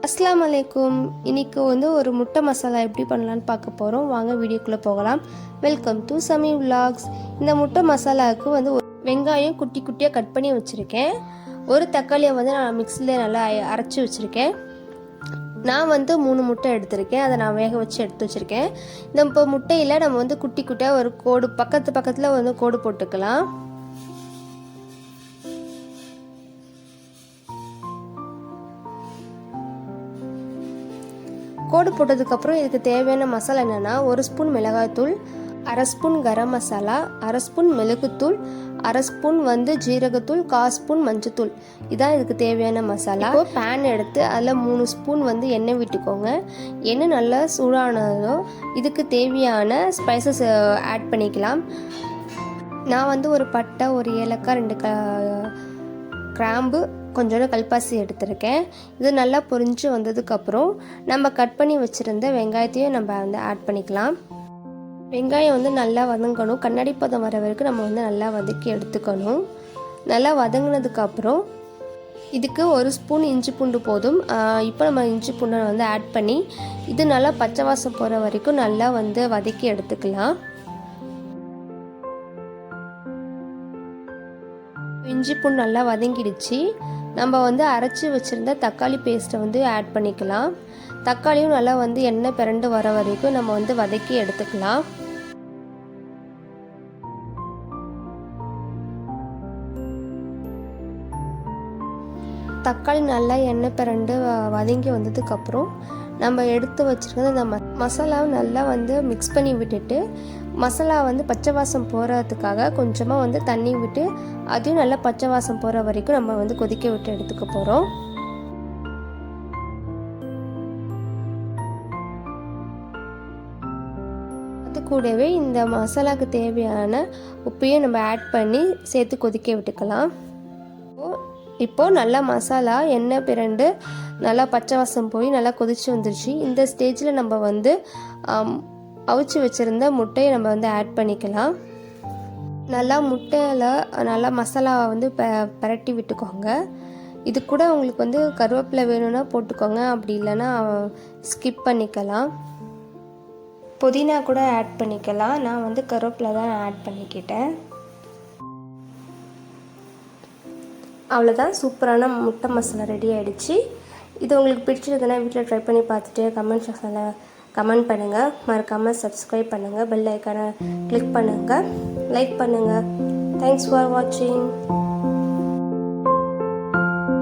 அஸ்ஸலாமு அலைக்கும். இன்றைக்கி ஒரு முட்டை மசாலா எப்படி பண்ணலான்னு பார்க்க போகிறோம். வாங்க வீடியோக்குள்ளே போகலாம். Welcome to Sami vlogs. இந்த முட்டை மசாலாவுக்கு ஒரு வெங்காயம் குட்டி குட்டியாக கட் பண்ணி வச்சுருக்கேன். ஒரு தக்காளியை நான் மிக்ஸியில் நல்லா அரைச்சி வச்சுருக்கேன். நான் 3 முட்டை எடுத்திருக்கேன். அதை நான் வேக வச்சு எடுத்து வச்சுருக்கேன். இப்போ முட்டையில் நம்ம குட்டி குட்டியாக ஒரு கோடு பக்கத்தில் கோடு போட்டுக்கலாம். கோடு போட்டதுக்கப்புறம் இதுக்கு தேவையான மசாலா என்னென்னா, 1 ஸ்பூன் மிளகாய்த்தூள், 1/2 ஸ்பூன் கரம் மசாலா, 1/2 ஸ்பூன் மிளகுத்தூள், 1/2 ஸ்பூன் ஜீரகத்தூள், 1/4 ஸ்பூன் மஞ்சத்தூள். இதான் இதுக்கு தேவையான மசாலா. இப்போ பேன் எடுத்து அதில் 3 ஸ்பூன் எண்ணெய் விட்டுக்கோங்க. எண்ணெய் நல்லா சூடானதும் இதுக்கு தேவையான ஸ்பைசஸ் ஆட் பண்ணிக்கலாம். நான் ஒரு பட்டை, ஒரு ஏலக்காய், 2 கிராம்பு, கொஞ்சோண்டு கல்பாசி எடுத்திருக்கேன். இது நல்லா பொரிஞ்சு வந்ததுக்கப்புறம் நம்ம கட் பண்ணி வச்சுருந்த வெங்காயத்தையும் நம்ம ஆட் பண்ணிக்கலாம். வெங்காயம் நல்லா வதங்கணும். கண்ணாடி பதம் வர வரைக்கும் நம்ம நல்லா வதக்கி எடுத்துக்கணும். நல்லா வதங்கினதுக்கப்புறம் இதுக்கு 1 ஸ்பூன் இஞ்சி பூண்டு போதும். இப்போ நம்ம இஞ்சி பூண்டை ஆட் பண்ணி இது நல்லா பச்சை வாசம் போகிற வரைக்கும் நல்லா வதக்கி எடுத்துக்கலாம். இஞ்சி பூண்டு நல்லா வதங்கிடுச்சு. நம்ம அரைச்சி வச்சுருந்த தக்காளி பேஸ்ட்டை ஆட் பண்ணிக்கலாம். தக்காளியும் நல்லா எண்ணெய் பிறண்டு வர வரைக்கும் நம்ம வதக்கி எடுத்துக்கலாம். தக்காளி நல்லா எண்ணெய் பிறண்டு வதங்கி வந்ததுக்கப்புறம் நம்ம எடுத்து வச்சுருக்க இந்த மசாலாவை நல்லா மிக்ஸ் பண்ணி விட்டுட்டு, மசாலா பச்சை வாசம் போகிறதுக்காக கொஞ்சமாக தண்ணி விட்டு அதையும் நல்லா பச்சை வாசம் போகிற வரைக்கும் நம்ம கொதிக்க விட்டு எடுத்துக்க போகிறோம். அது கூடவே இந்த மசாலாவுக்கு தேவையான உப்பையும் நம்ம ஆட் பண்ணி சேர்த்து கொதிக்க விட்டுக்கலாம். இப்போது நல்லா மசாலா எண்ணெய் பிறண்டு நல்லா பச்சை வாசம் போய் நல்லா கொதிச்சு வந்துருச்சு. இந்த ஸ்டேஜில் நம்ம அவிச்சு வச்சுருந்த முட்டையை நம்ம ஆட் பண்ணிக்கலாம். நல்லா முட்டையில் நல்லா மசாலாவை பரட்டி விட்டுக்கோங்க. இது கூட உங்களுக்கு கருவேப்பிலை வேணும்னா போட்டுக்கோங்க, அப்படி இல்லைன்னா ஸ்கிப் பண்ணிக்கலாம். புதினா கூட ஆட் பண்ணிக்கலாம். நான் கருவேப்பிலை தான் ஆட் பண்ணிக்கிட்டேன். அவ்வளோதான், சூப்பரான முட்டை மசாலா ரெடி ஆகிடுச்சு. இது உங்களுக்கு பிடிச்சிருக்குன்னா வீட்டில் ட்ரை பண்ணி பார்த்துட்டு கமெண்ட் செக்ஷனில் கமெண்ட் பண்ணுங்கள். மறக்காமல் சப்ஸ்கிரைப் பண்ணுங்கள், பெல் ஐக்கானை கிளிக் பண்ணுங்கள், லைக் பண்ணுங்கள். தேங்க்ஸ் ஃபார் வாட்சிங்.